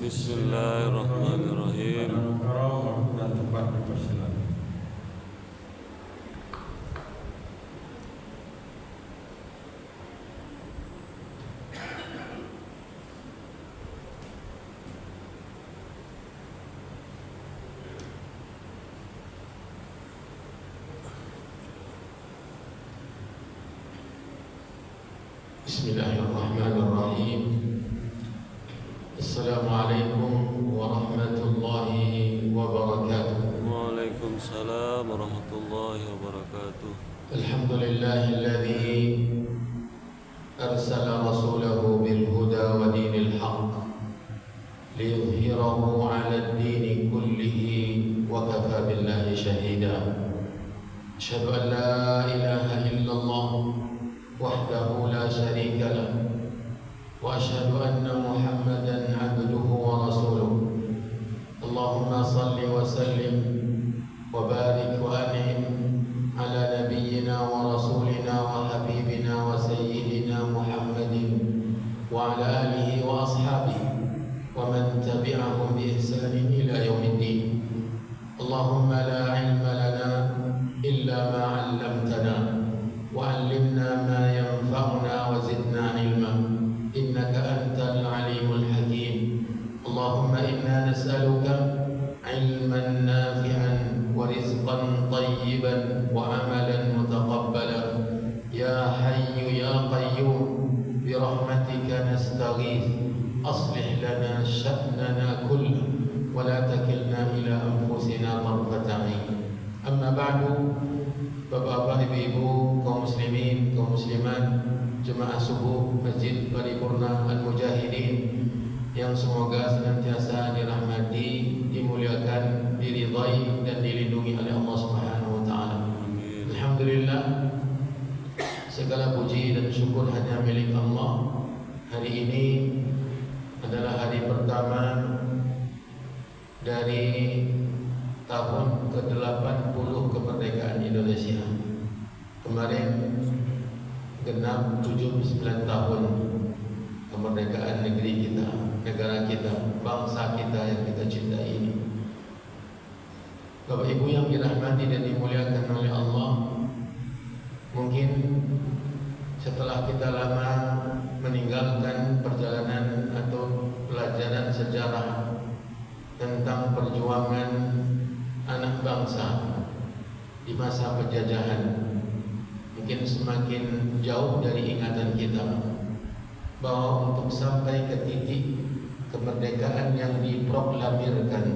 Bismillahirrahmanirrahim. Waktu dan tempat dipersilakan. Bismillahirrahmanirrahim. Assalamualaikum warahmatullahi wabarakatuh. Waalaikumsalam warahmatullahi wabarakatuh. Alhamdulillahilladzi arsala rasulahu bil huda wa dinil haqq liyudhhirahu 'ala ad-din kullihi wa kafa billahi shahida. Asyhadu an la ilaha illallah wahdahu la syarika lah wa asyhadu anna Muhammadan 'abduhu wa rasuluh. Allahumma salli wa sallim wa barik wa an'im ala nabiyyina wa rasulina wa habibina wa sayyidina Muhammadin wa ala alihi wa ashabihi wa man tabi'ahum bi ihsanin ila yaumiddin. Allahumma la 'ilma lana illa ma 'allamtana wa 'allimna ma yanfa'una wa zidna 'ilma innaka antal 'alimul hakim. Allahumma inna nas'aluka 'ilman nafi'an wa rizqan tayyiban wa 'amalan mutaqabbala ya hayyu ya qayyum bi rahmatika nastaghith aslih lana sya'nana kullahu wa la takilna ila anfusina tarfata 'ain. Amma ba'du. Bapak-bapak, ibu-ibu, kaum muslimin, kaum muslimat, jemaah subuh Masjid Paripurna Al-Mujahidin yang semoga senantiasa dirahmati, dimuliakan, diridhai dan dilindungi oleh Allah Subhanahu wa taala. Alhamdulillah, segala puji dan syukur hanya milik Allah. Hari ini adalah hari pertama dari tahun ke-80 kemerdekaan Indonesia. Kemarin genap 79 tahun kemerdekaan negeri kita, negara kita, bangsa kita yang kita cintai ini. Bapak Ibu yang dirahmati dan dimuliakan oleh Allah, mungkin setelah kita lama meninggalkan perjalanan atau pelajaran sejarah tentang perjuangan anak bangsa di masa penjajahan, mungkin semakin jauh dari ingatan kita bahwa untuk sampai ke titik kemerdekaan yang diproklamirkan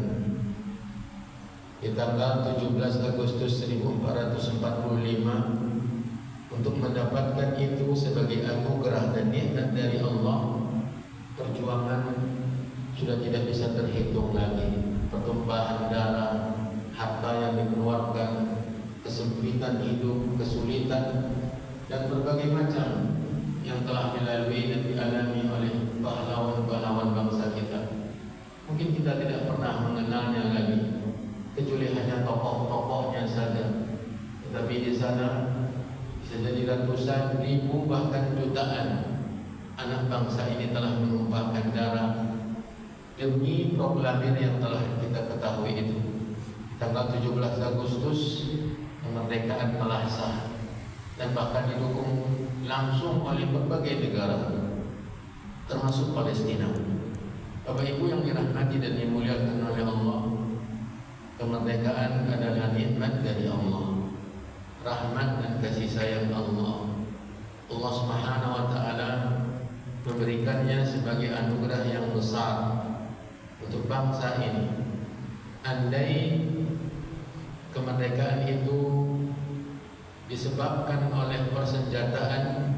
di tanggal 17 Agustus 1445, untuk mendapatkan itu sebagai anugerah dan nikmat dari Allah, perjuangan sudah tidak bisa terhitung lagi. Pertumpahan darah, harta yang dikeluarkan, kesempitan hidup, kesulitan, dan berbagai macam yang telah dilalui dan dialami oleh pahlawan-pahlawan bangsa kita. Mungkin kita tidak pernah mengenalnya lagi, kecuali hanya tokoh-tokohnya saja. Tetapi di sana bisa jadi ratusan ribu bahkan jutaan anak bangsa ini telah menumpahkan darah demi proklamir yang telah kita ketahui itu. Tanggal 17 Agustus kemerdekaan telah sah dan bahkan didukung langsung oleh berbagai negara termasuk Palestina. Bapak Ibu yang dirahmati dan dimuliakan oleh Allah, kemerdekaan adalah nikmat dari Allah, rahmat dan kasih sayang Allah. Allah Subhanahu wa taala memberikannya sebagai anugerah yang besar untuk bangsa ini. Andai kemerdekaan itu disebabkan oleh persenjataan,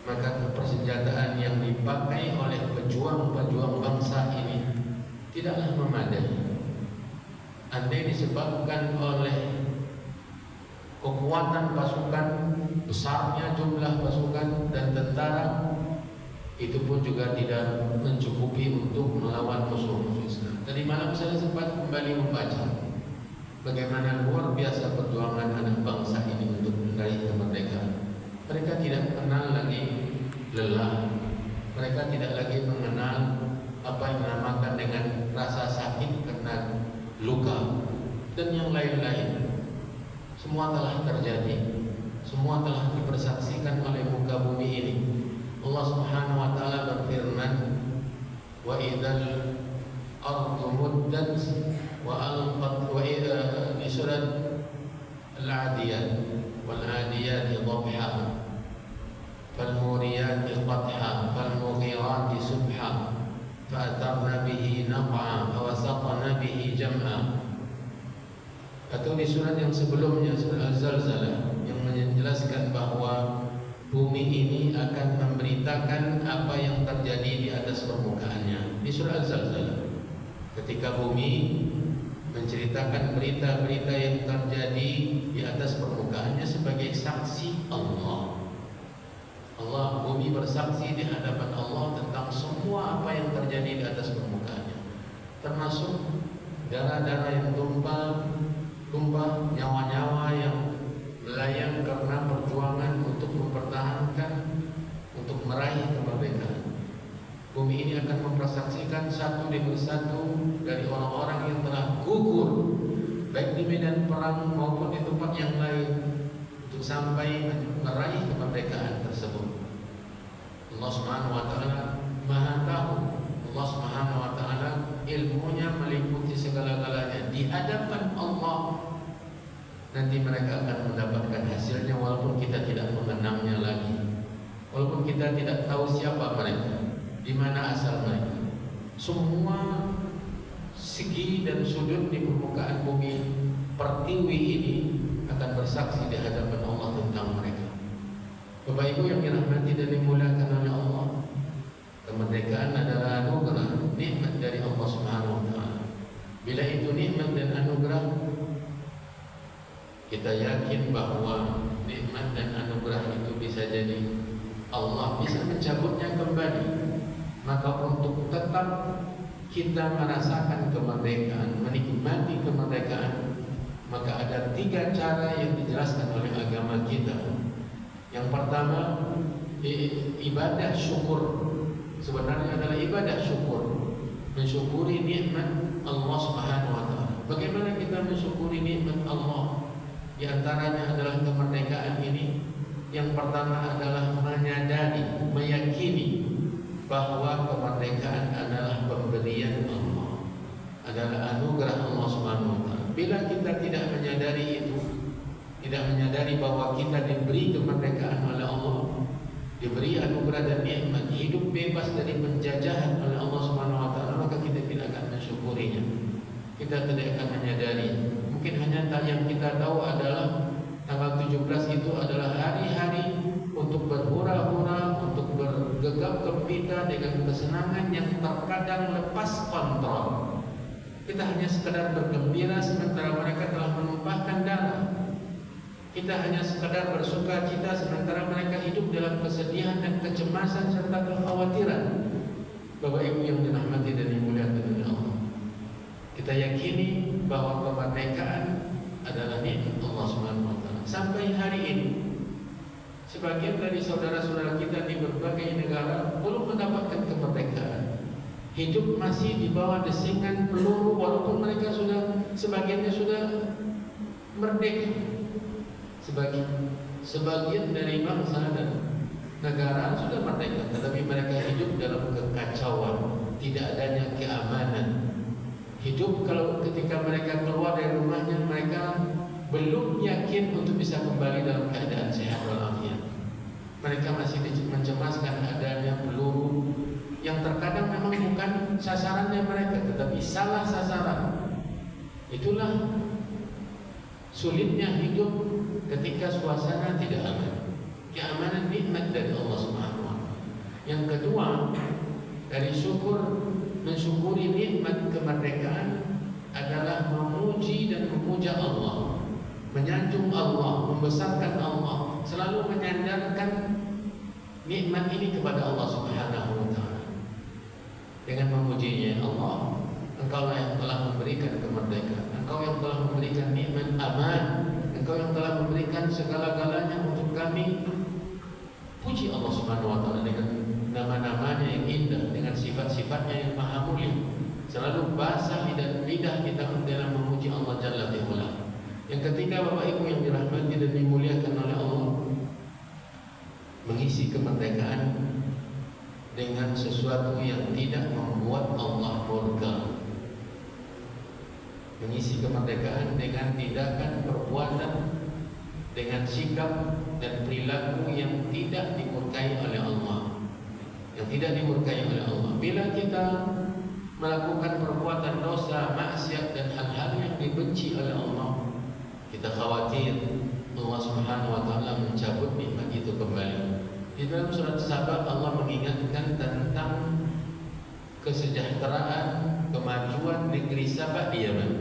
maka persenjataan yang dipakai oleh pejuang-pejuang bangsa ini tidaklah memadai. Andai disebabkan oleh kekuatan pasukan, besarnya jumlah pasukan dan tentara, itu pun juga tidak mencukupi untuk melawan musuh-musuh Islam. Tadi malam saya sempat kembali membaca bagaimana luar biasa perjuangan anak bangsa ini untuk meraih kemerdekaan. Mereka tidak mengenal lagi lelah, mereka tidak lagi mengenal apa yang dinamakan dengan rasa sakit karena luka dan yang lain-lain. Semua telah terjadi, semua telah dipersaksikan oleh muka bumi ini. Allah Subhanahu wa taala berfirman, wa idzal ardu muddat wa alqat wa idza di surat al-adiyat wal adiyati dhabha fal muriyati qadha fal mughirati subha fa'atharna bihi naq'a wa wasaqna bihi jam'a. Atau di surat yang sebelumnya, surat Al-Zalzalah, yang menjelaskan bahwa bumi ini akan memberitakan apa yang terjadi di atas permukaannya. Di surah Al-Zalzalah, ketika bumi menceritakan berita-berita yang terjadi di atas permukaannya sebagai saksi Allah. Bumi bersaksi di hadapan Allah tentang semua apa yang terjadi di atas permukaannya, termasuk darah-darah yang tumpah, nyawa-nyawa yang melayang karena perjuangan untuk mempertahankan, untuk meraih kemerdekaan. Bumi ini akan mempersaksikan satu demi satu dari orang-orang yang telah gugur baik di medan perang maupun di tempat yang lain untuk sampai meraih kemerdekaan tersebut. Allah Subhanahu wa taala Maha tahu. Allah Subhanahu wa taala ilmunya meliputi segala-galanya. Di hadapan Allah nanti mereka akan mendapatkan hasilnya, walaupun kita tidak mengenangnya lagi, walaupun kita tidak tahu siapa mereka, di mana asal mereka. Semua segi dan sudut di permukaan bumi pertiwi ini akan bersaksi di hadapan Allah tentang mereka. Bapak Ibu yang dirahmati dan dimuliakan oleh Allah, kemerdekaan adalah anugerah, nikmat dari Allah Subhanahu wa taala. Bila itu nikmat dan anugerah, kita yakin bahwa nikmat dan anugerah itu bisa jadi Allah bisa mencabutnya kembali. Maka untuk tetap kita merasakan kemerdekaan, menikmati kemerdekaan, maka ada 3 cara yang dijelaskan oleh agama kita. Yang pertama, ibadah syukur. Sebenarnya adalah ibadah syukur, mensyukuri nikmat Allah Subhanahu wa taala. Bagaimana kita mensyukuri nikmat Allah? Di antaranya adalah kemerdekaan ini. Yang pertama adalah menyadari, meyakini bahwa kemerdekaan adalah pemberian Allah, adalah anugerah Allah Subhanahu wa taala. Bila kita tidak menyadari itu, tidak menyadari bahwa kita diberi kemerdekaan oleh Allah, diberi anugerah dan nikmat, hidup bebas dari penjajahan oleh Allah Subhanahu wa taala, maka kita tidak akan mensyukurinya. Kita tidak akan menyadari. Mungkin hanya yang kita tahu adalah tanggal 17 itu adalah hari-hari untuk berhura-hura, untuk bergegap gempita dengan kesenangan yang terkadang lepas kontrol. Kita hanya sekedar bergembira sementara mereka telah menumpahkan darah. Kita hanya sekadar bersuka cita sementara mereka hidup dalam kesedihan dan kecemasan serta kekhawatiran. Bapak Ibu yang dirahmati dan dimuliakan oleh Allah, kita yakini bahwa kemerdekaan adalah nikmat Allah Subhanahu wa taala. Sampai hari ini sebagian dari saudara-saudara kita di berbagai negara belum mendapatkan kemerdekaan. Hidup masih di bawah desingan peluru, walaupun mereka sebagiannya sudah merdeka. Sebagian dari bangsa dan negara sudah merdeka, tetapi mereka hidup dalam kekacauan, tidak adanya keamanan. Hidup kalau ketika mereka keluar dari rumahnya, mereka belum yakin untuk bisa kembali dalam keadaan sehat walafiat. Mereka masih mencemaskan adanya peluru yang terkadang memang bukan sasarannya mereka, tetapi salah sasaran. Itulah sulitnya hidup ketika suasana tidak aman. Keamanan nikmat dari Allah Subhanahu wa taala. Yang kedua, dari mensyukuri nikmat kemerdekaan adalah memuji dan memuja Allah, menyanjung Allah, membesarkan Allah, selalu menyandarkan nikmat ini kepada Allah Subhanahu wa taala. Dengan memujinya, Allah, Engkau yang telah memberikan kemerdekaan, Engkau yang telah memberikan nikmat aman, Engkau yang telah memberikan segala-galanya untuk kami. Puji Allah Subhanahu wa taala dengan nama-namanya yang indah, dengan sifat-sifatnya yang maha indah kita dalam memuji Allah Jalla wa'ala. Yang ketiga, Bapak Ibu yang dirahmati dan dimuliakan oleh Allah, mengisi kemerdekaan dengan sesuatu yang tidak membuat Allah murka. Mengisi kemerdekaan dengan tindakan, perbuatan, dengan sikap dan perilaku yang tidak dimurkai oleh Allah. Yang tidak dimurkai oleh Allah. Bila kita melakukan perbuatan dosa, maksiat dan hal-hal yang dibenci oleh Allah, kita khawatir Allah Subhanahu wa taala mencabut nikmat itu kembali. Di dalam surat Saba Allah mengingatkan tentang kesejahteraan, kemajuan negeri Saba di Yaman.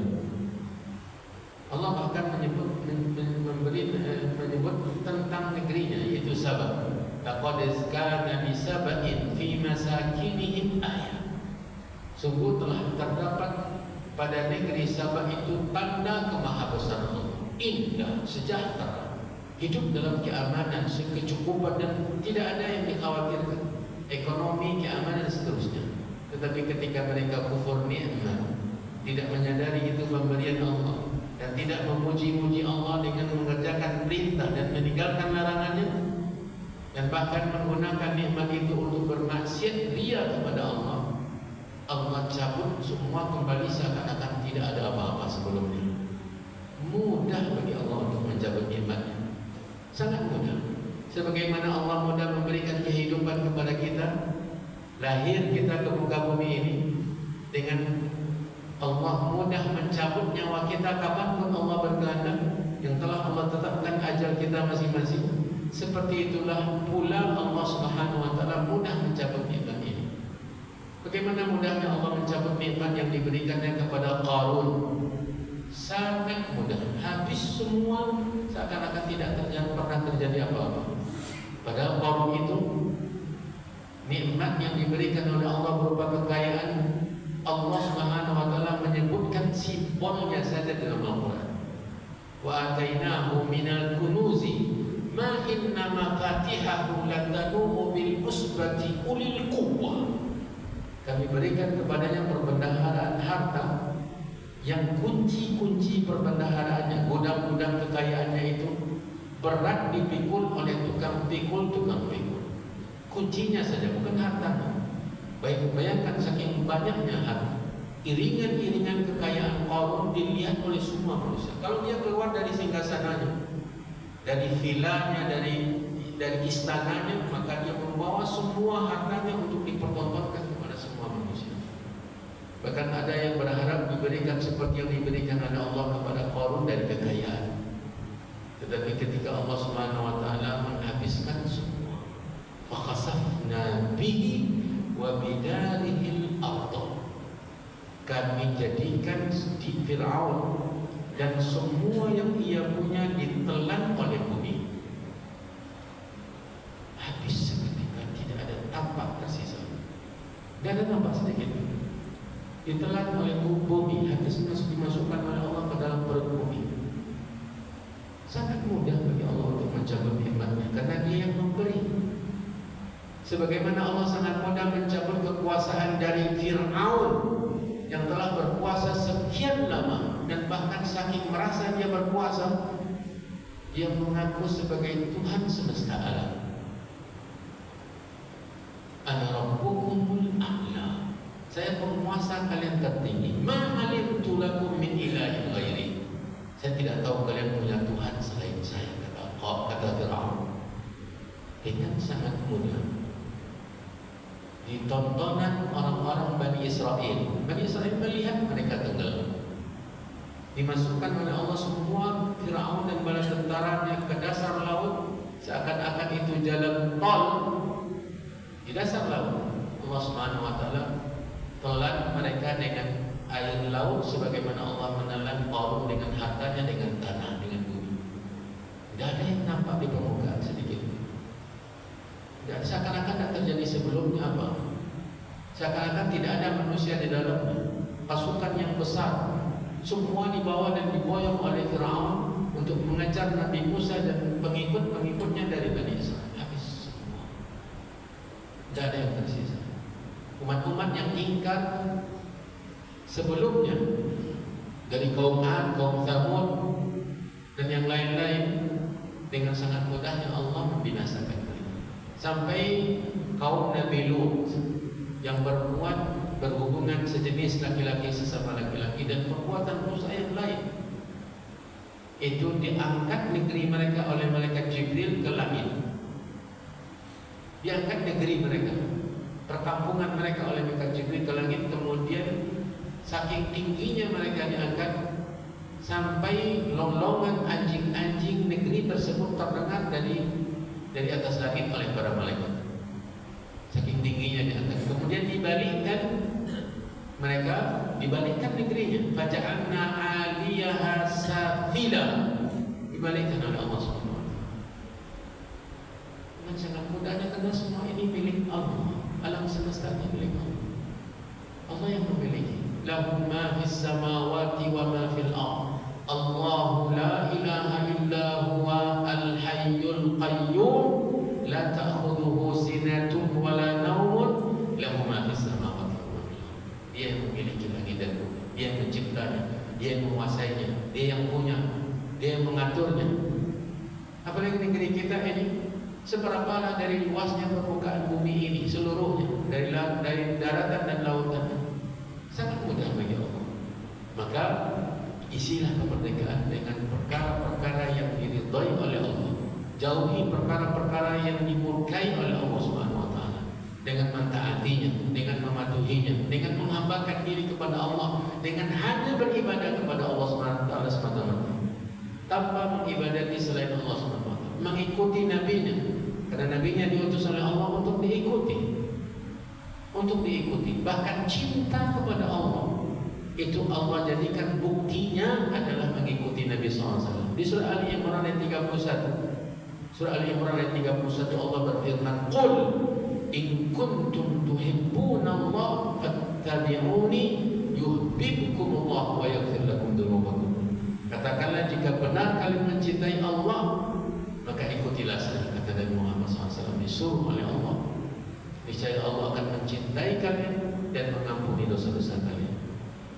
Allah bahkan menyebut tentang negerinya, yaitu Saba. Laqad kana bi Saba'in fi masakinihim ayah. Sungguh telah terdapat pada negeri Sabah itu tanda kemahabesaraan Allah. Indah, sejahtera, hidup dalam keamanan, kecukupan dan tidak ada yang dikhawatirkan. Ekonomi, keamanan dan seterusnya. Tetapi ketika mereka kufur nikmat, tidak menyadari itu pemberian Allah, dan tidak memuji-muji Allah dengan mengerjakan perintah dan meninggalkan larangannya, dan bahkan menggunakan nikmat itu untuk bermaksiat ria kepada Allah, Allah cabut semua kembali seakan-akan tidak ada apa-apa sebelumnya. Mudah bagi Allah untuk mencabut nikmatnya, sangat mudah. Sebagaimana Allah mudah memberikan kehidupan kepada kita, lahir kita ke muka bumi ini, dengan Allah mudah mencabut nyawa kita kapanpun Allah berkehendak, yang telah Allah tetapkan ajal kita masing-masing. Seperti itulah pula Allah Subhanahu wa taala mudah mencabut nikmat ini. Bagaimana mudahnya Allah mencabut nikmat yang diberikannya kepada Qarun? Sangat mudah, habis semua seakan-akan tidak pernah terjadi apa-apa. Padahal Qarun itu nikmat yang diberikan oleh Allah berupa kekayaan. Allah Subhanahu wa taala menyebutkan simbolnya saja dalam Al-Qur'an. Wa atainahu minal kunuzi ma inna mafatihahu latanu bil usbati ulil quwwah. Kami berikan kepadanya perbendaharaan harta yang kunci-kunci perbendaharaannya, gudang-gudang kekayaannya itu berat dipikul oleh tukang pikul. Kuncinya saja, bukan hartanya. Baik, bayangkan saking banyaknya harta, iringan-iringan kekayaan Qarun dilihat oleh semua manusia. Kalau dia keluar dari singgasananya, dari vilanya, dari istananya, maka dia membawa semua hartanya untuk dipertontonkan kepada semua manusia. Bahkan ada yang berharap diberikan seperti yang diberikan oleh Allah kepada Qarun dari kekayaan. Tetapi ketika Allah Subhanahu wa taala menghabiskan semua, fa khasafna bihi wa bidarihil ardh, kami jadikan di Fir'aun dan semua yang ia punya ditelan oleh bumi. Habis seketika, tidak ada tampak tersisa. Tidak ada tampak sedikit. Ditelan oleh bumi, habis dimasukkan oleh Allah ke dalam perut bumi. Sangat mudah bagi Allah untuk mencabut nikmatnya, karena Dia yang memberi. Sebagaimana Allah sangat mudah mencabut kekuasaan dari Fir'aun yang telah berkuasa sekian lama, dan bahkan saking merasa dia berkuasa, dia mengaku sebagai Tuhan semesta alam. Ana rabbukumul a'la, saya penguasa kalian tertinggi. Ma alimtu lakum min ilahin ghairi, saya tidak tahu kalian punya Tuhan selain saya, kata Fir'aun. Dengan sangat mudah di tontonan orang-orang Bani Israel. Bani Israel melihat mereka tenggelam, dimasukkan oleh Allah semua Fir'aun dan bala tentaranya ke dasar laut, seakan-akan itu jalan tol di dasar laut. Allah Subhanahu wa taala telan mereka dengan air laut, sebagaimana Allah menelan Qarun dengan hartanya, dengan tanah, dengan bumi. Tidak ada yang nampak di permukaan sedikit. Dan seakan-akan tidak terjadi sebelumnya apa? Seakan-akan tidak ada manusia di dalamnya. Pasukan yang besar semua dibawa dan diboyong oleh Fir'aun untuk mengejar Nabi Musa dan pengikut-pengikutnya dari Bani Israel. Habis semua, tidak ada yang tersisa. Umat-umat yang ingkar sebelumnya dari kaum Ad, kaum Tsamud dan yang lain-lain, dengan sangat mudahnya Allah membinasakan mereka. Sampai kaum Nabi Lut yang berhubungan sejenis laki-laki sesama laki-laki dan perbuatan dosa yang lain, itu diangkat negeri mereka oleh malaikat Jibril ke langit. Diangkat negeri mereka, perkampungan mereka oleh malaikat Jibril ke langit. Kemudian saking tingginya mereka diangkat sampai lolongan anjing-anjing negeri tersebut terdengar dari atas langit oleh para malaikat. Saking tingginya diangkat. Kemudian dibalikkan negerinya. Faja'alna 'aliyaha safila. Dibalikkan oleh Allah SWT. Dengan sangat mudahnya, karena semua ini milik Allah. Alam semesta ini milik Allah. Allah yang memiliki. Lahu ma fis samawati wa ma fil ardh. Allahu la ilaha illa huwa al-hayyul qayyum la ta'khudhuhu sinatun wa la naumun lahu ma fis samawati wa ma fil ardh. Dia yang memiliki langit dan bumi, dia yang menciptanya, dia yang menguasainya, dia yang punya, dia yang mengaturnya. Apalagi negeri kita ini, seberapa dari luasnya permukaan bumi ini seluruhnya, dari daratan dan lautan, sangat mudah bagi Allah. Maka isilah kemerdekaan dengan perkara-perkara yang diridhai oleh Allah. Jauhi perkara-perkara yang dimurkai oleh Allah Subhanahu wa taala. Dengan mentaatinya, dengan mematuhinya, dengan menghambakan diri kepada Allah, dengan hanya beribadah kepada Allah Subhanahu wa taala semata-mata, tanpa mengibadati selain Allah Subhanahu wa taala. Mengikuti nabinya, karena nabinya diutus oleh Allah untuk diikuti. Untuk diikuti, bahkan cinta kepada Allah itu Allah jadikan buktinya adalah mengikuti Nabi SAW. Di surah Ali Imran ayat 31, surah Ali Imran ayat 31 Allah berfirman, "Qul in kuntum tuhibbunallaha fattabi'uni yuhibbukumullah wa yaghfir lakum dzunubakum." Katakanlah, jika benar kalian mencintai Allah, maka ikutilah saya, kata Nabi Muhammad SAW. Disuruh oleh Allah, niscaya Allah akan mencintai kalian dan mengampuni dosa-dosa kalian.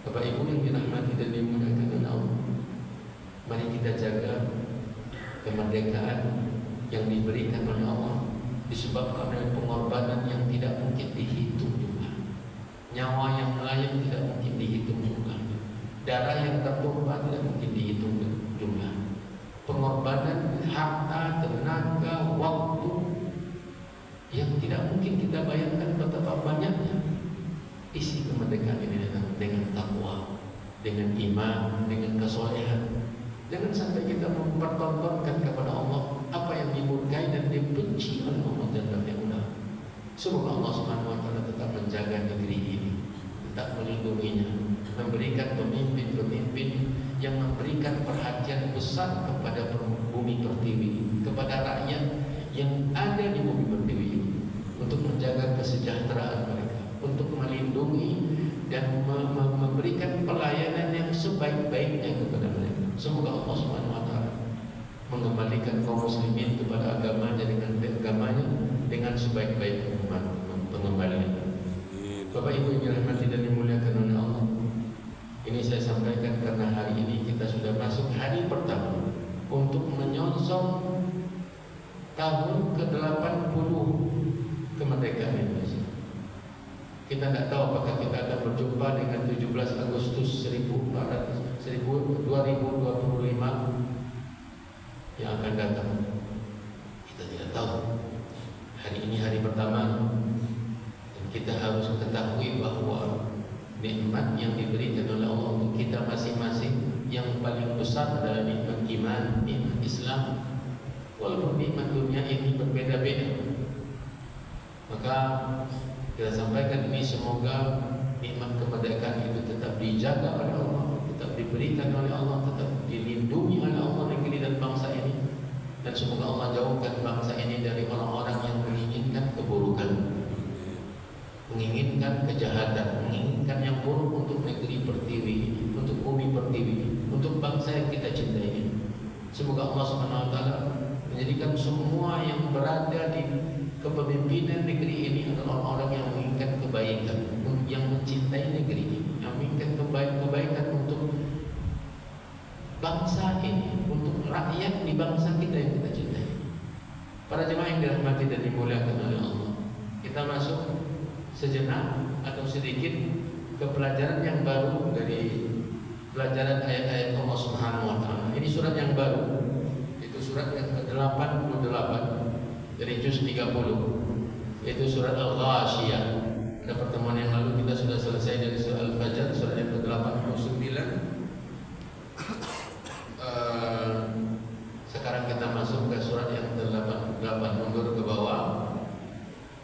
Bapak Ibu yang dirahmati dan dimuliakan oleh Allah, mari kita jaga kemerdekaan yang diberikan oleh Allah, disebabkan oleh pengorbanan yang tidak mungkin dihitung jumlah, nyawa yang melayang tidak mungkin dihitung jumlah, darah yang tertumpah tidak mungkin dihitung jumlah, pengorbanan harta, tenaga, waktu yang tidak mungkin kita bayangkan betapa banyaknya. Isi kemerdekaan ini dengan takwa, dengan iman, dengan kesolehan. Jangan sampai kita mempertontonkan kepada Allah apa yang dimurkai dan dibenci oleh Allah Jalla wa'ala. Semoga Allah Subhanahu wa taala tetap menjaga negeri ini, tetap melindunginya, memberikan pemimpin-pemimpin yang memberikan perhatian besar kepada bumi pertiwi, kepada rakyat yang ada di bumi pertiwi ini, untuk menjaga kesejahteraan mereka, untuk melindungi dan memberikan pelayanan yang sebaik-baiknya kepada mereka. Semoga Allah Subhanahu wa taala mengembalikan kaum muslimin kepada agamanya dengan sebaik-baik pengembalian. Bapak Ibu yang dirahmati dan dimuliakan oleh Allah, ini saya sampaikan karena hari ini kita sudah masuk hari pertama untuk menyongsong tahun ke-80 kemerdekaan Indonesia. Kita tidak tahu apakah kita akan berjumpa dengan 17 Agustus 2025 yang akan datang. Kita tidak tahu. Hari ini hari pertama, dan kita harus ketahui bahwa nikmat yang diberikan oleh Allah untuk kita masing-masing yang paling besar adalah nikmat iman, nikmat Islam. Walaupun nikmat dunia ini berbeda-beda, maka kita sampaikan ini, semoga nikmat kemerdekaan itu tetap dijaga oleh Allah, tetap diberikan oleh Allah, tetap dilindungi oleh Allah negeri dan bangsa ini, dan semoga Allah jauhkan bangsa ini dari orang-orang yang menginginkan keburukan, menginginkan kejahatan, menginginkan yang buruk untuk negeri pertiwi ini, untuk bumi pertiwi ini, untuk bangsa yang kita cintai ini. Semoga Allah Subhanahu wa taala menjadikan semua yang berada di kepemimpinan negeri ini adalah orang-orang yang menginginkan kebaikan, yang mencintai negeri ini, yang menginginkan kebaikan untuk bangsa ini, untuk rakyat di bangsa kita yang kita cintai. Para jemaah yang dirahmati dan dimuliakan oleh Allah, kita masuk sejenak atau sedikit ke pelajaran yang baru dari pelajaran ayat-ayat Allah Subhanahu wa taala. Ini surat yang baru. Itu surat yang ke-88 dari juz 30. Yaitu surat Al-Ghasyiyah. Pada pertemuan yang lalu kita sudah selesai dari surat Al-Fajr, surat yang ke-89. Sekarang kita masuk ke surat yang ke-88, mundur ke bawah.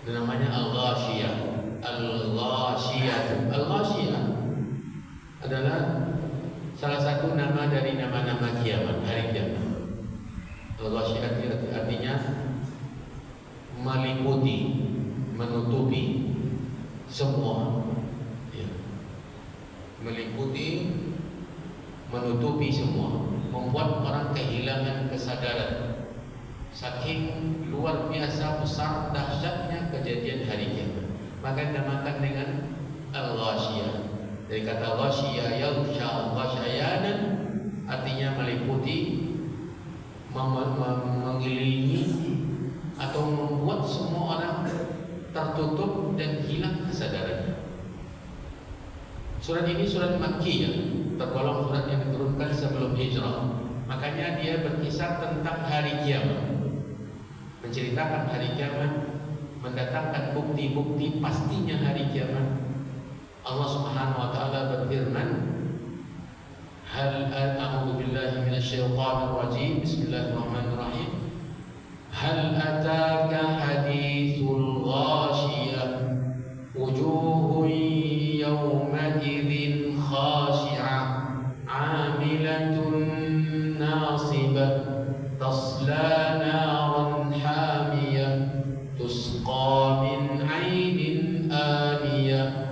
Namanya Al-Ghasyiyah. Al-Ghasyiyah. Al-Ghasyiyah adalah salah satu nama dari nama-nama kiamat, hari kiamat. Al-Ghasyiyah artinya meliputi, menutupi semua, ya. Meliputi, menutupi semua, membuat orang kehilangan kesadaran. Saking luar biasa besar dahsyatnya kejadian hari kiamat, maka dinamakan dengan Al-Ghasyiyah. Dari kata ghasyiyah, yaghsha ghasyayanan, artinya meliputi, mengelilingi, atau membuat semua orang tertutup dan hilang kesadarannya. Surat ini surat Makkiyah, tergolong surat yang diturunkan sebelum hijrah. Makanya dia berkisar tentang hari kiamat, menceritakan hari kiamat, mendatangkan bukti-bukti pastinya hari kiamat. Allah Subhanahu wa taala berfirman, a'udzu billahi minasyaitonir rajim. Bismillahirrahmanirrahim. Hal ataka haditsul ghashiyah wujuhun yawma idzin khashi'ah 'amilatun nasibah tasla naran hamiyah tusqa min 'ainin aniyah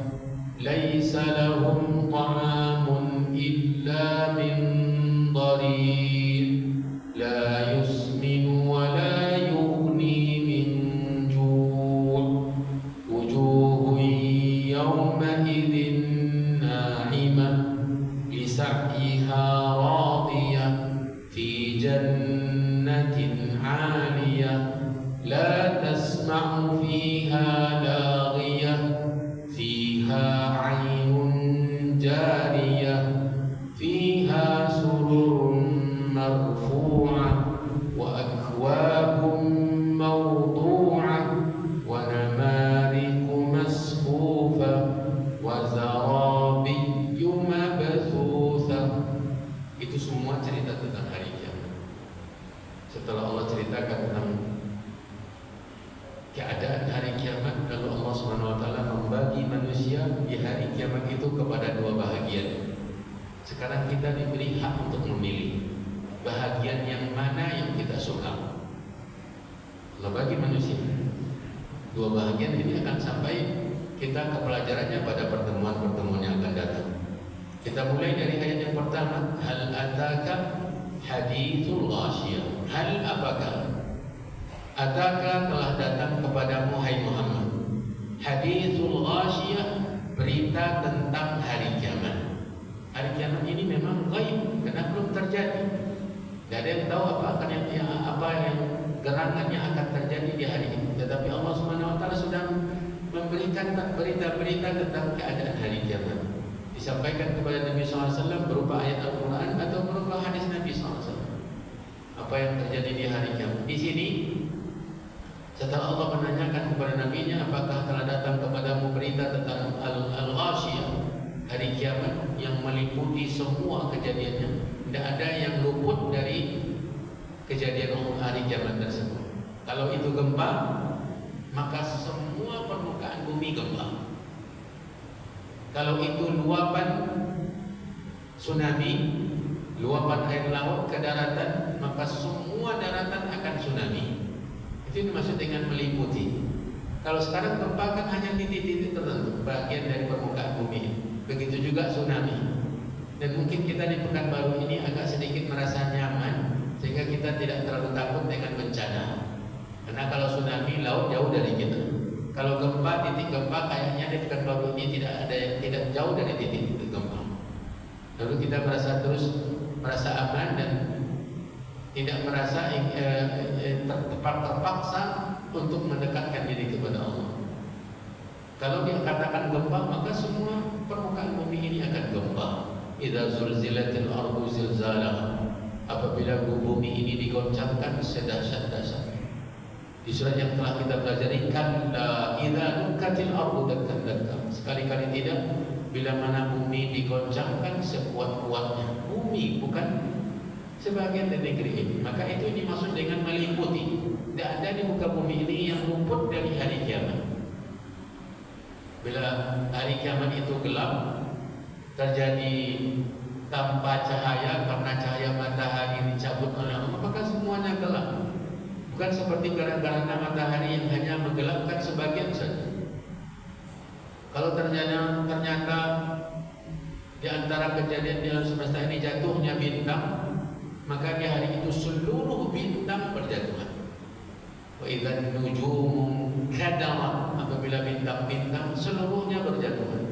laisa lahum ta'amun illa min dharin la yusmin wa la yughni min ju' wujuhun yawma idzin na'imah li sa'yiha radiyah fi jannatin 'aliyah la tasma'u fiha laghiyah fiha 'ainun jariyah fiha sururun marfu'ah wa akwabun mawdu'ah wa namariku masfufah wa zarabiyyu mabthutha. Itu semua cerita tentang hari kiamat. Setelah Allah ceritakan tentang keadaan hari kiamat, lalu Allah Subhanahu wa taala membagi manusia di hari kiamat itu kepada dua bahagian. Sekarang kita diberi hak untuk memilih bahagian yang mana yang kita suka. Allah bagi manusia dua bahagian ini, akan sampai kita ke pelajarannya pada pertemuan-pertemuan yang akan datang. Kita mulai dari ayat yang pertama, hal ataka hadithul ghasyiyah. Hal apakah ataka telah datang kepadamu hai Muhammad hadithul ghasyiyah, berita tentang hari kiamat. Hari kiamat ini memang gaib karena belum terjadi. Tidak ada yang tahu apa yang gerangannya akan terjadi di hari ini. Tetapi Allah Subhanahu wa taala sudah memberikan berita-berita tentang keadaan hari kiamat. Disampaikan kepada Nabi SAW berupa ayat Al-Quran atau berupa hadis Nabi SAW. Apa yang terjadi di hari kiamat. Di sini setelah Allah menanyakan kepada Nabi-Nya, apakah telah datang kepadamu berita tentang Al-Ghasyiyah, hari kiamat yang meliputi semua kejadiannya. Tidak ada yang luput dari kejadian hari kiamat tersebut. Kalau itu gempa, maka semua permukaan bumi gempa. Kalau itu luapan tsunami, luapan air laut ke daratan, maka semua daratan akan tsunami. Itu dimaksud dengan meliputi. Kalau sekarang gempa kan hanya titik-titik tertentu, bagian dari permukaan bumi. Begitu juga tsunami. Dan mungkin kita di Pekanbaru ini agak sedikit merasa nyaman, sehingga kita tidak terlalu takut dengan bencana. Karena kalau tsunami, laut jauh dari kita. Kalau gempa, titik gempa kayaknya di Pekanbaru ini tidak jauh dari titik gempa. Lalu kita merasa terus merasa aman dan tidak merasa terpaksa untuk mendekatkan diri kepada Allah. Kalau dia katakan gempa, maka semua permukaan bumi ini akan gempa. Idza zulzilatil ardu zilzalaha, apabila bumi ini digoncangkan sedahsyat-dahsyat. Di surat yang telah kita pelajari, kalla idza dukkatil ardu dakkan-dakkan, sekali-kali tidak bila mana bumi digoncangkan sekuat-kuatnya. Bumi bukan sebagian dari negeri ini. Maka itu dimaksud dengan meliputi. Tidak ada di muka bumi ini yang luput dari hari kiamat. Bila hari kiamat itu gelap, terjadi tanpa cahaya karena cahaya matahari dicabut oleh Allah, maka semuanya gelap. Bukan seperti gerhana matahari yang hanya menggelapkan sebagian saja. Kalau ternyata di antara kejadian di alam semesta ini jatuhnya bintang, maka di hari itu seluruh bintang berjatuhan. Wa idzan nujumu kadarat, apabila bintang-bintang seluruhnya berjatuhan.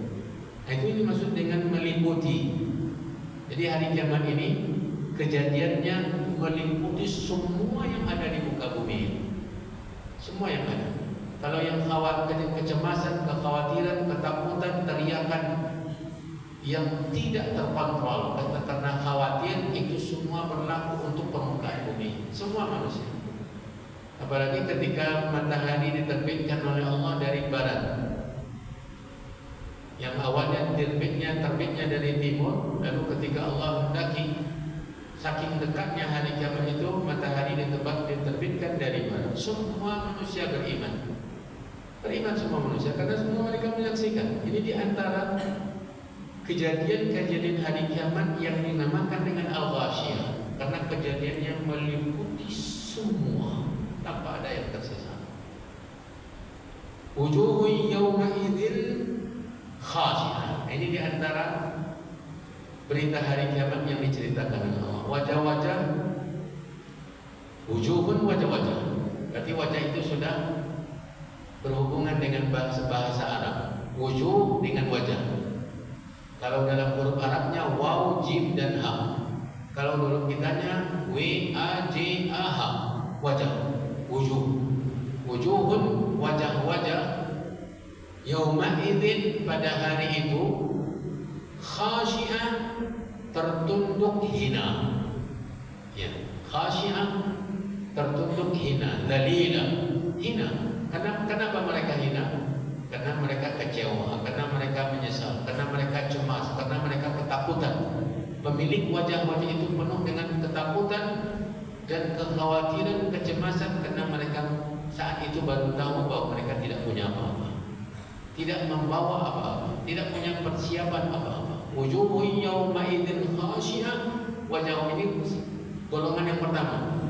Nah, itu dimaksud dengan meliputi. Jadi hari kiamat ini kejadiannya meliputi semua yang ada di muka bumi ini. Semua yang ada. Kalau yang kecemasan, kekhawatiran, ketakutan, teriakan yang tidak terkontrol karena khawatir, itu semua berlaku untuk permukaan bumi, semua manusia. Apalagi ketika matahari diterbitkan oleh Allah dari barat, yang awalnya terbitnya dari timur, lalu ketika Allah hendaki, saking dekatnya hari kiamat itu, matahari diterbitkan dari barat. Semua manusia beriman semua manusia, karena semua mereka menyaksikan. Ini di antara kejadian-kejadian hari kiamat yang dinamakan dengan al-ghasyiyah, karena kejadian yang meliputi semua tanpa ada yang tersisa. Wujuhun yawma idzin khashi'ah. Ini di antara berita hari kiamat yang diceritakan oleh Allah. Wajah-wajah, wujuhun wajah-wajah. Berarti wajah itu sudah berhubungan dengan bahasa Arab. Wujuh dengan wajah. Kalau dalam huruf Arabnya waw, jim dan ha. Kalau huruf kitanya w, a, j, a, h. Wajah, wujuh. Wujuhun, wajah-wajah. Yauma idzin, pada hari itu, khasyi'ah, tertunduk hina. Ya, khasyi'ah, tertunduk hina, dzalila, hina. Kenapa mereka hina? Karena mereka kecewa, karena mereka menyesal, karena mereka cemas, karena mereka ketakutan. Pemilik wajah-wajah itu penuh dengan ketakutan dan kekhawatiran, kecemasan, karena mereka saat itu baru tahu bahwa mereka tidak punya apa-apa, tidak membawa apa-apa, tidak punya persiapan apa-apa. Wujuhun yawma idzin khasyi'ah. Wajah ini golongan yang pertama.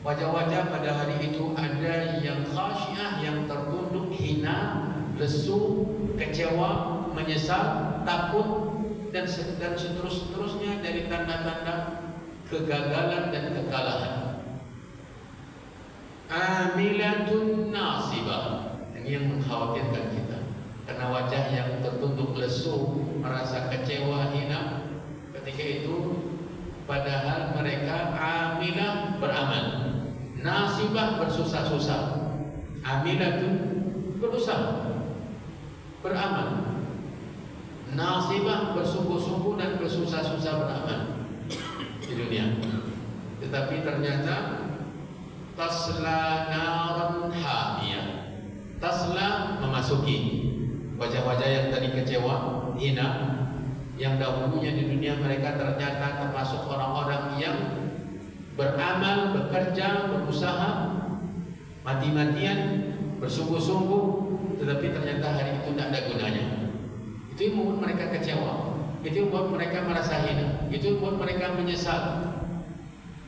Wajah-wajah pada hari itu ada yang khasyi'ah, yang tertunduk, hina, lesu, kecewa, menyesal, takut, dan seterusnya dari tanda-tanda kegagalan dan kekalahan. Amilatun nasibah. Ini yang mengkhawatirkan kita, karena wajah yang tertunduk lesu, merasa kecewa, hina, ketika itu padahal mereka amilah, beramal, nasibah, bersusah-susah. Amilatun, berusaha, beramal, nasibah, bersungguh-sungguh dan bersusah-susah beramal di dunia. Tetapi ternyata tasla naran hamiyah. Tasla, memasuki. Wajah-wajah yang tadi kecewa, hina, yang dahulunya di dunia mereka ternyata termasuk orang-orang yang beramal, bekerja, berusaha, mati-matian, bersungguh-sungguh, tetapi ternyata hari itu tidak ada gunanya. Itu yang membuat mereka kecewa, itu yang membuat mereka merasa hina, itu yang membuat mereka menyesal.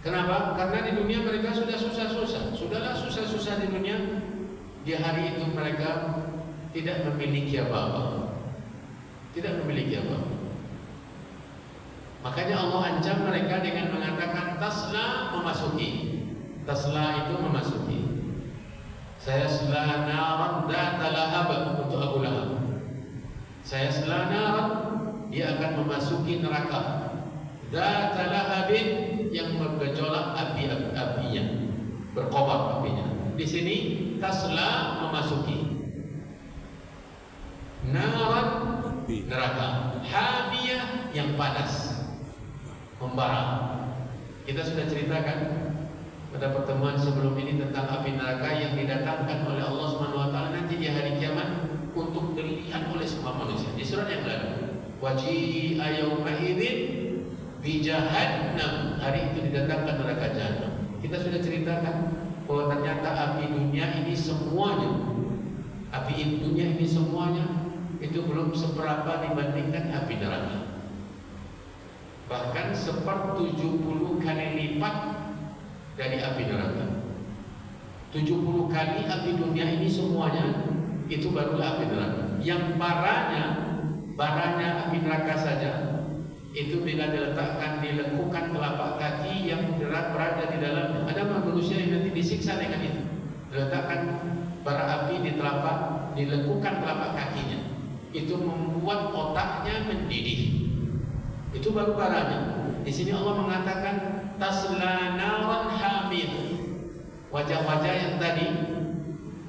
Kenapa? Karena di dunia mereka sudah susah-susah. Sudahlah susah-susah di dunia. Di hari itu mereka tidak memiliki apa-apa, tidak memiliki apa-apa. Makanya Allah ancam mereka dengan mengatakan tasla, memasuki. Tasla itu memasuki. Saya sela naran dzata lahab, untuk Abu Lahab. Saya sela naran, dia akan memasuki neraka Dzata lahabin, yang bergejolak apinya, berkobar apinya. Di sini tasla, memasuki, naran, neraka, hamiyah, yang panas, membara. Kita sudah ceritakan pada pertemuan sebelum ini tentang api neraka yang didatangkan oleh Allah Subhanahu wa taala nanti di hari kiamat untuk dilihat oleh semua manusia. Di surat yang lalu, waji'a yauma idzin bi jahannam, hari itu didatangkan neraka jahanam. Kita sudah ceritakan bahwa ternyata api dunia ini semuanya, api dunia ini semuanya itu belum seberapa dibandingkan api neraka. Bahkan 70 kali lipat dari api neraka. 70 kali api dunia ini semuanya itu barulah api neraka. Yang baranya api neraka saja itu bila diletakkan, dilekukan telapak kaki yang berada di dalamnya. Ada manusia yang nanti disiksa dengan itu. Diletakkan bara api di telapak, dilekukan telapak kakinya. Itu membuat otaknya mendidih. Itu baru baranya. Di sini Allah mengatakan tasla naran hamiyah. Wajah-wajah yang tadi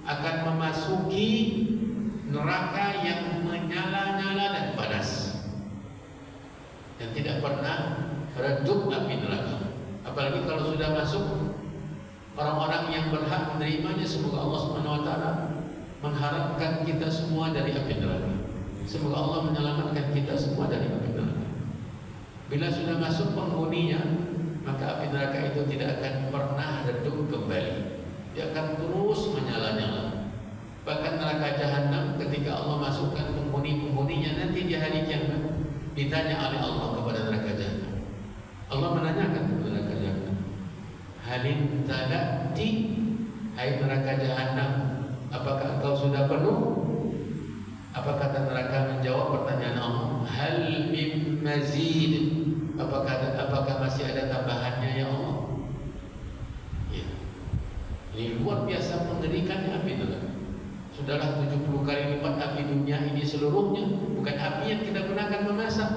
akan memasuki neraka yang menyala-nyala dan panas, yang tidak pernah redup api neraka. Apalagi kalau sudah masuk, orang-orang yang berhak menerimanya, semoga Allah Subhanahu wa taala mengharapkan kita semua dari api neraka. Semoga Allah menyelamatkan kita semua dari api neraka. Bila sudah masuk penghuninya, maka api neraka itu tidak akan pernah redup kembali. Dia akan terus menyala-nyala. Bahkan neraka jahanam ketika Allah masukkan penghuni-penghuninya nanti di hari kiamat, ditanya oleh Allah kepada neraka jahanam. Allah menanyakan kepada neraka jahanam, halim talati, hai neraka jahanam, apakah engkau sudah penuh? Apa kata neraka menjawab pertanyaan Allah? Hal min mazid, apakah masih ada tambahannya ya Allah? Ya. Ini luar biasa mengerikannya api neraka. Sudahlah 70 kali lipat api dunia ini seluruhnya, bukan api yang kita gunakan memasak,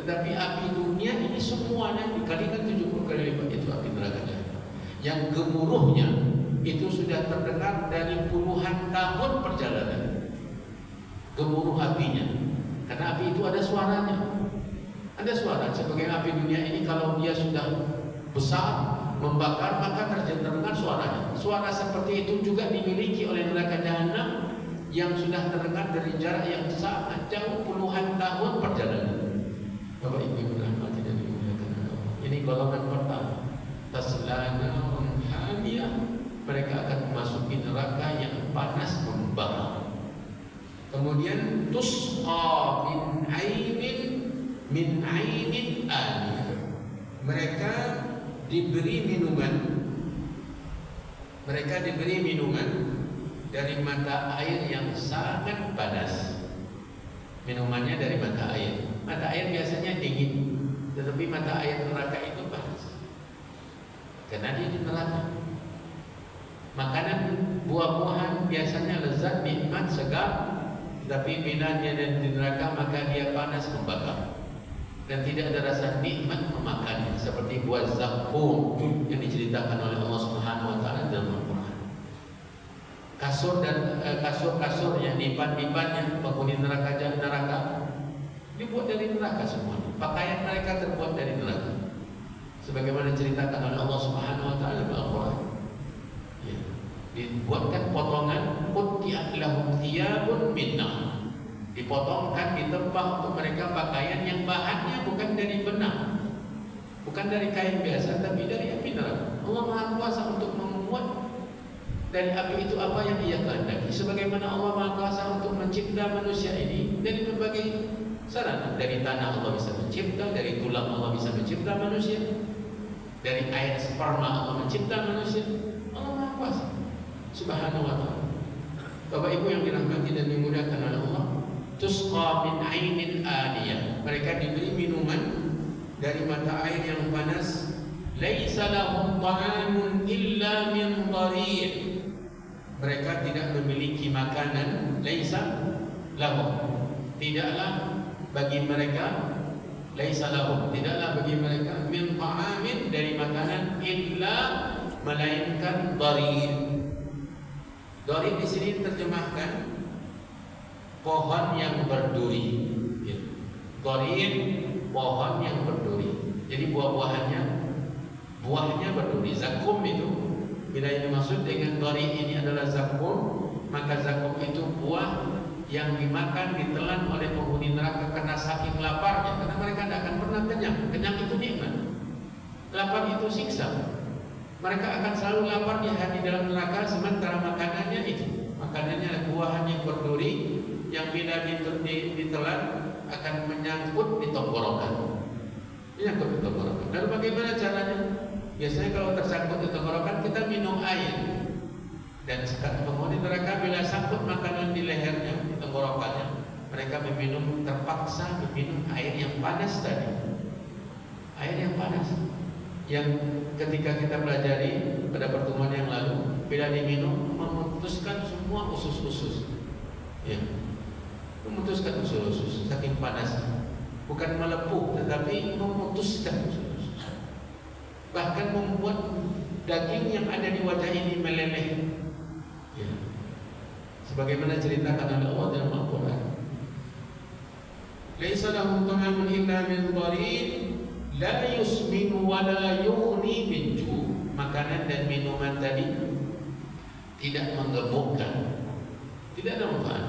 tetapi api dunia ini semuanya dikalikan 70 kali lipat, itu api neraka jahanam. Yang gemuruhnya itu sudah terdengar dari puluhan tahun perjalanan. Gemuruh apinya, karena api itu ada suaranya. Ada suara, sebagai api dunia ini kalau dia sudah besar membakar maka terdengar suaranya. Suara seperti itu juga dimiliki oleh neraka jahanam yang sudah terdengar dari jarak yang sangat jauh, puluhan tahun perjalanan. Bapak Ibu yang dirahmati dan dimuliakan Allah, ini golongan pertama, tasla narun hamiyah, mereka akan memasuki neraka yang panas membara. Kemudian tusqa min ainin aniyah, mereka diberi minuman dari mata air yang sangat panas. Minumannya dari mata air. Mata air biasanya dingin, tetapi mata air neraka itu panas karena dia di neraka. Makanan buah-buahan biasanya lezat, nikmat, segar, tapi bila dia di neraka maka dia panas, membakar, dan tidak ada rasa nikmat memakannya, seperti buah zakum yang diceritakan oleh Allah Subhanahu wa taala dalam Al-Qur'an. Kasur yang dipan-dipannya penghuni neraka dibuat dari neraka semua. Pakaian mereka terbuat dari neraka, sebagaimana diceritakan oleh Allah Subhanahu wa taala dalam Al-Qur'an. Ya. Dibuatkan potongan qutti'at lahum thiyabun min nar, dipotongkan, ditempah untuk mereka pakaian yang bahannya bukan dari benang, bukan dari kain biasa, tapi dari api neraka. Allah Maha Kuasa untuk membuat dari api itu apa yang Ia kehendaki. Sebagaimana Allah Maha Kuasa untuk mencipta manusia ini dari berbagai sarana. Dari tanah Allah bisa mencipta, dari tulang Allah bisa mencipta manusia, dari air sperma Allah mencipta manusia. Allah Maha Kuasa Subhanahu wa ta'ala. Bapak Ibu yang dirahmati dan dimuliakan oleh Allah, tusqa min ainin aniyah, mereka diberi minuman dari mata air yang panas. Laisa lahum ta'amun illa min dhari', mereka tidak memiliki makanan. Laisa lahum, tidaklah bagi mereka, laisa lahum, tidaklah bagi mereka min ta'amin, dari makanan, illa, melainkan dharin. Dharin di sini terjemahkan pohon yang berduri. Dharin, pohon yang berduri. Jadi buahnya berduri. Zakum itu bila dimaksud dengan dharin ini adalah zakum, maka zakum itu buah yang dimakan, ditelan oleh penghuni neraka karena saking laparnya, karena mereka tidak akan pernah kenyang. Kenyang itu nikmat, lapar itu siksa. Mereka akan selalu lapar di dalam neraka, sementara makanannya buahan yang berduri yang bila ditelan akan menyangkut di tenggorokan. Lalu bagaimana caranya? Biasanya kalau tersangkut di tenggorokan kita minum air. Dan sekarang penghuni neraka bila sangkut makanan di lehernya, di tenggorokannya, mereka terpaksa meminum air yang panas tadi. Air yang panas, yang ketika kita pelajari pada pertemuan yang lalu, bila diminum memutuskan semua usus-usus, ya, memutuskan usus-usus saking panasnya. Bukan melepuh, tetapi memutuskan usus-usus. Bahkan membuat daging yang ada di wajah ini meleleh. Ya. Sebagaimana ceritakan oleh Allah dalam Al-Quran, laisa lahum ta'amun illa min dharin la yusminu wa la yughni min ju'. Makanan dan minuman tadi tidak menggemukkan, tidak ada manfaat,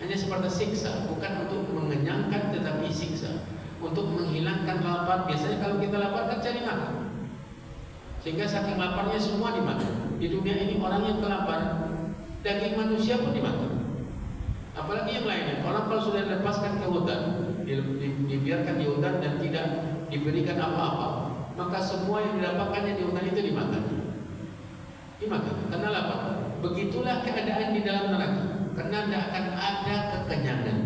hanya seperti siksa. Bukan untuk mengenyangkan tetapi siksa, untuk menghilangkan lapar. Biasanya kalau kita lapar kan cari makan, sehingga saking laparnya semua dimakan. Di dunia ini orang yang kelaparan, daging manusia pun dimakan, apalagi yang lainnya. Orang kalau sudah dilepaskan ke hutan, dibiarkan di hutan dan tidak diberikan apa-apa, maka semua yang didapatkannya di hutan itu dimakan karena lapar. Begitulah keadaan di dalam neraka, karena tidak akan ada kekenyangan,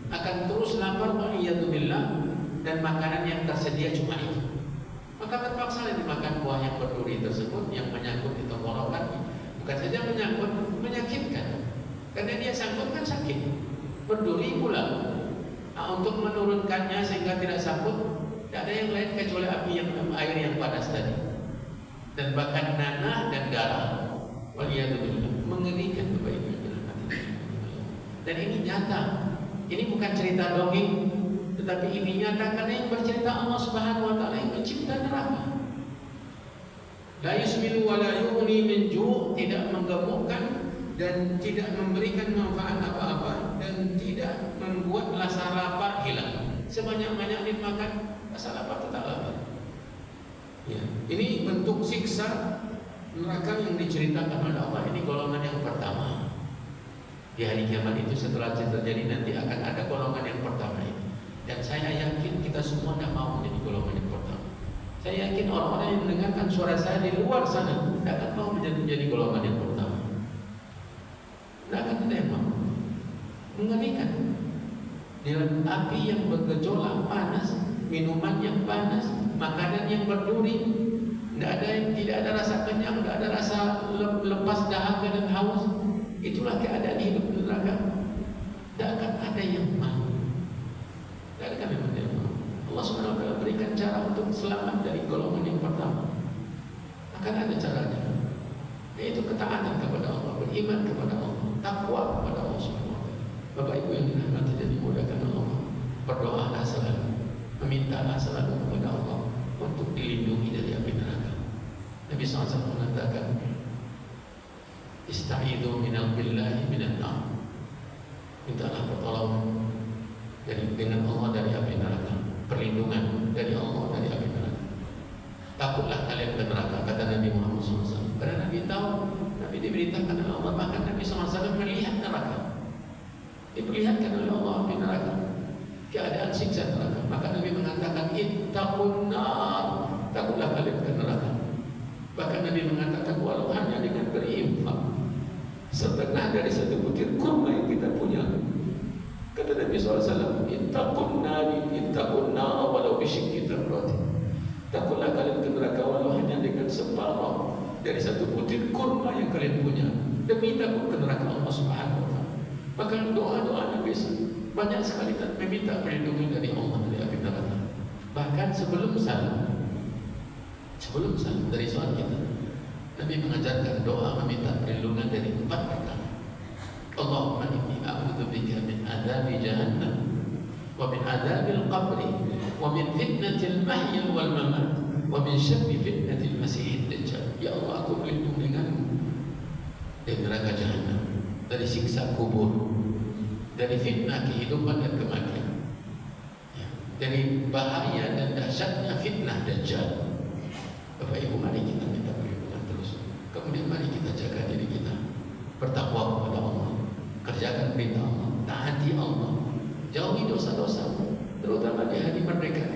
akan terus lapar, waliyadzubillah, dan makanan yang tersedia cuma itu. Maka terpaksa dimakan buah yang berduri tersebut yang menyangkut di tenggorokan. Bukan saja menyangkut, menyakitkan, karena dia sangkut kan sakit, berduri pula. Untuk menurunkannya sehingga tidak sangkut, tidak ada yang lain kecuali air yang panas tadi, dan bahkan nanah dan darah. Waliyadzubillah, mengerikan Bapak Ibu yang dirahmati. Dan ini nyata, ini bukan cerita dongeng, tetapi ini nyata karena yang bercerita Allah Subhanahu wa taala yang mencipta neraka. La yusminu wa la yughni min ju', tidak menggemukkan dan tidak memberikan manfaat apa-apa, dan tidak membuat rasa lapar hilang. Sebanyak-banyak dimakan, rasa lapar tetap lapar. Ya, ini bentuk siksa neraka yang diceritakan oleh Allah. Ini golongan yang pertama. Di hari kiamat itu setelah terjadi nanti akan ada golongan yang pertama ini. Dan saya yakin kita semua tidak mau menjadi golongan yang pertama. Saya yakin orang-orang yang mendengarkan suara saya di luar sana tidak akan mau menjadi golongan yang pertama. Tidak akan ada yang mau. Mengerikan. Dalam api yang bergejolak panas, minuman yang panas, makanan yang berduri, tidak ada rasa kenyang, tidak ada rasa lepas dahaga dan haus. Itulah keadaan hidup di neraka. Tidak akan ada yang mau. Tidak akan ada yang mau. Allah SWT berikan cara untuk selamat dari golongan yang pertama. Akan ada caranya, yaitu ketaatan kepada Allah, beriman kepada Allah, takwa kepada Allah SWT. Bapak Ibu yang dirahmati dan dimudahkan Allah, berdoalah selalu, memintalah selalu kepada Allah untuk dilindungi dari api neraka. Nabi SAW mengatakan, ista'idhu minal billahi minan nar. Mintalah pertolongan dengan Allah dari api neraka, perlindungan dari Allah dari api neraka. Takutlah kalian ke neraka, kata Nabi Muhammad SAW. Karena Nabi tahu, Nabi diberitakan oleh Allah, bahkan Nabi SAW melihat neraka, diperlihatkan oleh Allah api neraka, keadaan siksa neraka. Maka Nabi mengatakan, ittaqun nar, takutlah kalian ke neraka. Bahkan Nabi mengatakan, walau hanya dengan berinfak setengah dari satu butir kurma yang kita punya. Kata Nabi SAW, ittaqun nar walau bisyikki tamrati. Takutlah kalian ke neraka walau hanya dengan separuh dari satu butir kurma yang kalian punya, demi takut ke neraka Allah Subhanahu wa taala. Maka doa-doa Nabi banyak sekali meminta perlindungan dari Allah dari api neraka. Bahkan sebelum salam dari sholat kita, Nabi mengajarkan doa meminta perlindungan dari 4 perkara. Allahumma inni a'udzubika min adzabi jahannam wa min adzabil qabri wa min fitnatil mahya wal mamat wa min syarri fitnatil masiihid dajjal. Ya Allah, aku berlindung denganmu dari neraka jahanam, dari siksa kubur, dari fitnah kehidupan dan kematian, dari bahaya dan dahsyatnya fitnah dajjal. Bapak Ibu, mari kita minta perlindungan terus. Kemudian mari kita jaga diri kita, bertakwa kepada Allah, kerjakan perintah Allah, taati Allah, jauhi dosa-dosa, terutama di hari merdeka.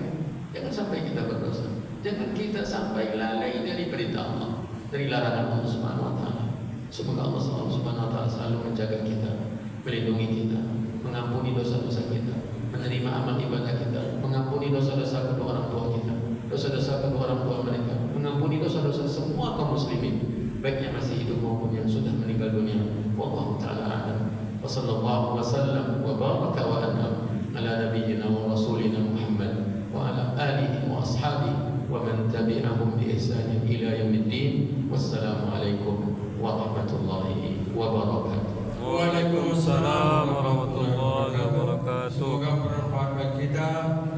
Jangan sampai kita berdosa, jangan kita sampai lalai dari perintah Allah, dari larangan Allah Subhanahu wa Ta'ala. Semoga Allah Subhanahu wa Ta'ala selalu menjaga kita, melindungi kita, mengampuni dosa-dosa kita, menerima amal ibadah kita, mengampuni dosa-dosa kedua orang tua kita, dosa-dosa kedua orang tua mereka, mengampuni dosa-dosa semua kaum muslimin, baik yang masih hidup maupun yang sudah meninggal dunia. Wallahu ta'ala a'lam. Wa sallallahu wa sallam wa baraka wa an'am ala nabiyyina wa rasulina Muhammad wa ala alihi wa ashabihi wa man tabi'ahum bi ihsanin ila yaumiddin. Wassalamu alaikum warahmatullahi wabarakatuh. Waalaikumsalam warahmatullahi wabarakatuh. Semoga bermanfaat bagi kita.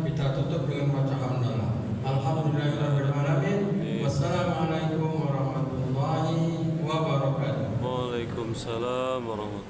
Kita tutup dengan baca hamdalah. Alhamdulillahirabbil alamin. Wassalamualaikum warahmatullahi wabarakatuh. Waalaikumsalam warahmatullahi wabarakatuh.